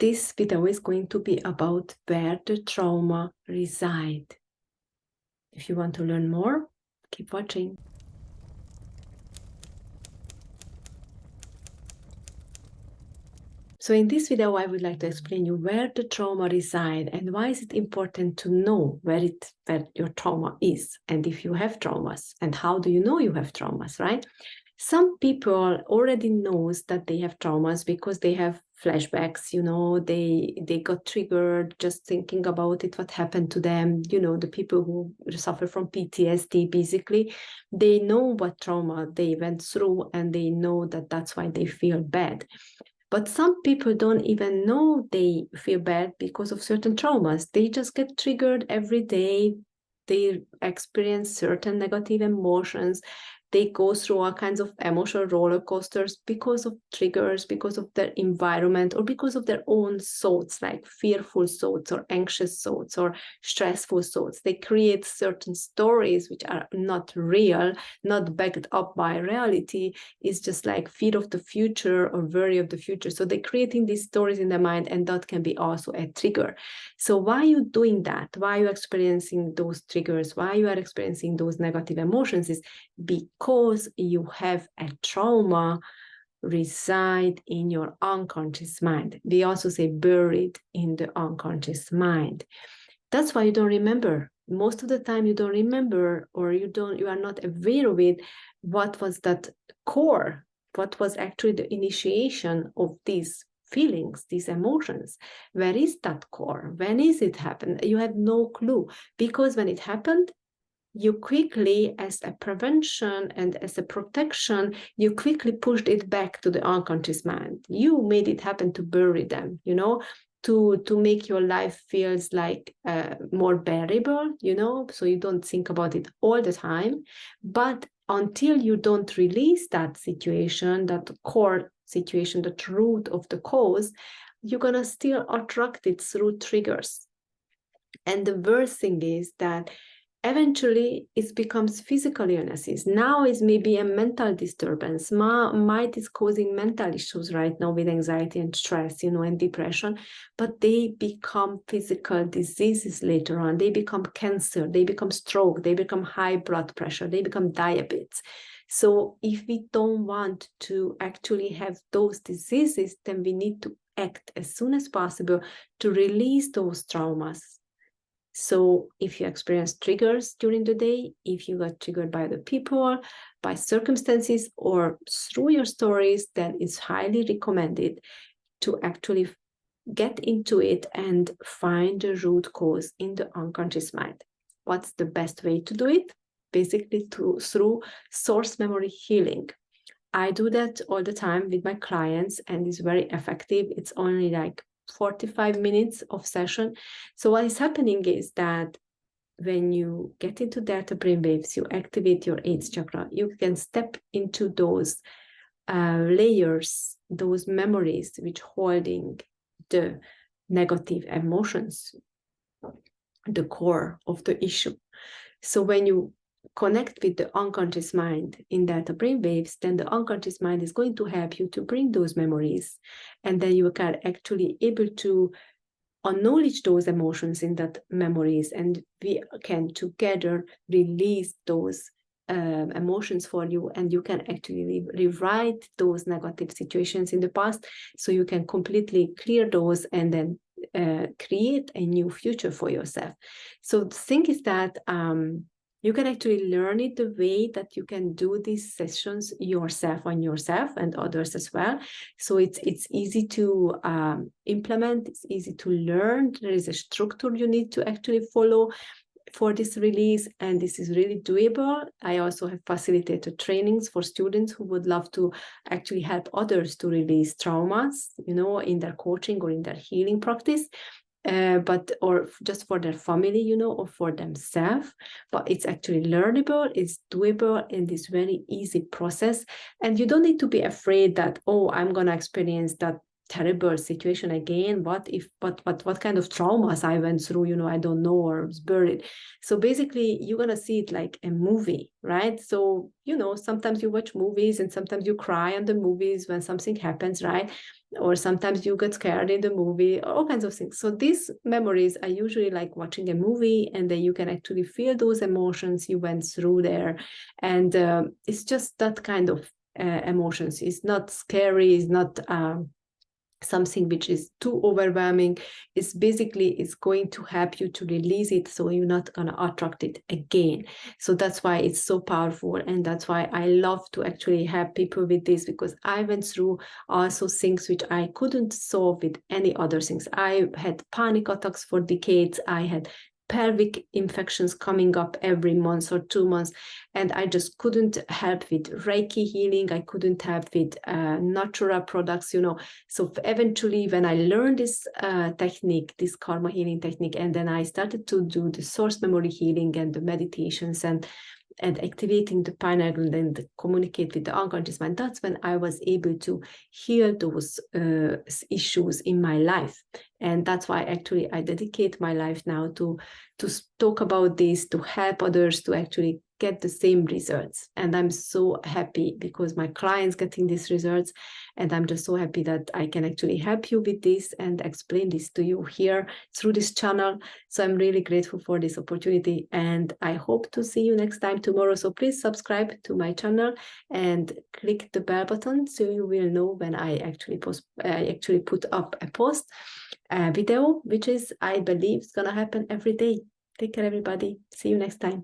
this video is going to be about where the trauma resides. If you want to learn more, keep watching. So in this video, I would like to explain you where the trauma resides and why is it important to know where your trauma is, and if you have traumas, and how do you know you have traumas, right? Some people already knows that they have traumas because they have flashbacks, they got triggered just thinking about it, what happened to them, the people who suffer from PTSD, basically, they know what trauma they went through and they know that that's why they feel bad. But some people don't even know they feel bad because of certain traumas. They just get triggered every day. They experience certain negative emotions. They go through all kinds of emotional roller coasters because of triggers, because of their environment, or because of their own thoughts, like fearful thoughts or anxious thoughts or stressful thoughts. They create certain stories which are not real, not backed up by reality. It's just like fear of the future or worry of the future. So they're creating these stories in their mind, and that can be also a trigger. So why are you doing that? Why are you experiencing those triggers? Why you are experiencing those negative emotions is because you have a trauma reside in your unconscious mind. We also say buried in the unconscious mind. That's why you don't remember. Most of the time you don't remember, or you are not aware of it. What was that core? What was actually the initiation of these feelings, these emotions? Where is that core? When is it happened? You have no clue, because when it happened, you quickly, as a prevention and as a protection, you quickly pushed it back to the unconscious mind. You made it happen to bury them, to make your life feels like more bearable, so you don't think about it all the time. But until you don't release that situation, that core situation, the root of the cause, you're going to still attract it through triggers. And the worst thing is that eventually it becomes physical illnesses. Now is maybe a mental disturbance. Might is causing mental issues right now with anxiety and stress, and depression, but they become physical diseases later on. They become cancer, they become stroke, they become high blood pressure, they become diabetes. So if we don't want to actually have those diseases, then we need to act as soon as possible to release those traumas. So if you experience triggers during the day, if you got triggered by the people, by circumstances, or through your stories, then it's highly recommended to actually get into it and find the root cause in the unconscious mind. What's the best way to do it? Basically through source memory healing. I do that all the time with my clients, and it's very effective. It's only like 45 minutes of session. So what is happening is that when you get into delta brainwaves, you activate your 8th chakra, you can step into those layers, those memories which holding the negative emotions, the core of the issue. So when you connect with the unconscious mind in delta brainwaves, then the unconscious mind is going to help you to bring those memories, and then you can actually able to acknowledge those emotions in that memories, and we can together release those emotions for you, and you can actually rewrite those negative situations in the past, so you can completely clear those and then create a new future for yourself. So the thing is that you can actually learn it the way that you can do these sessions yourself on yourself and others as well. So it's easy to implement, it's easy to learn. There is a structure you need to actually follow for this release, and this is really doable. I also have facilitated trainings for students who would love to actually help others to release traumas, in their coaching or in their healing practice. Or just for their family, or for themselves. But it's actually learnable, it's doable, and it's very easy process. And you don't need to be afraid that, oh, I'm gonna experience that terrible situation again. What kind of traumas I went through, I don't know, or was buried. So basically you're gonna see it like a movie, right? So sometimes you watch movies and sometimes you cry on the movies when something happens, right? or sometimes you get scared in the movie, or all kinds of things. So these memories are usually like watching a movie, and then you can actually feel those emotions you went through there. And it's just that kind of emotions. It's not scary, it's not something which is too overwhelming. It's basically, it's going to help you to release it, so you're not going to attract it again. So that's why it's so powerful, and that's why I love to actually help people with this, because I went through also things which I couldn't solve with any other things. I had panic attacks for decades. I had pelvic infections coming up every month or 2 months, and I just couldn't help with Reiki healing. I couldn't help with natural products, So eventually, when I learned this technique, this karma healing technique, and then I started to do the source memory healing and the meditations and activating the pineal gland and communicate with the unconscious mind, that's when I was able to heal those issues in my life. And that's why actually I dedicate my life now to talk about this, to help others to actually get the same results. And I'm so happy because my clients getting these results, and I'm just so happy that I can actually help you with this and explain this to you here through this channel. So I'm really grateful for this opportunity, and I hope to see you next time tomorrow. So please subscribe to my channel and click the bell button so you will know when I actually put up a video, which is, I believe, is gonna happen every day. Take care, everybody. See you next time.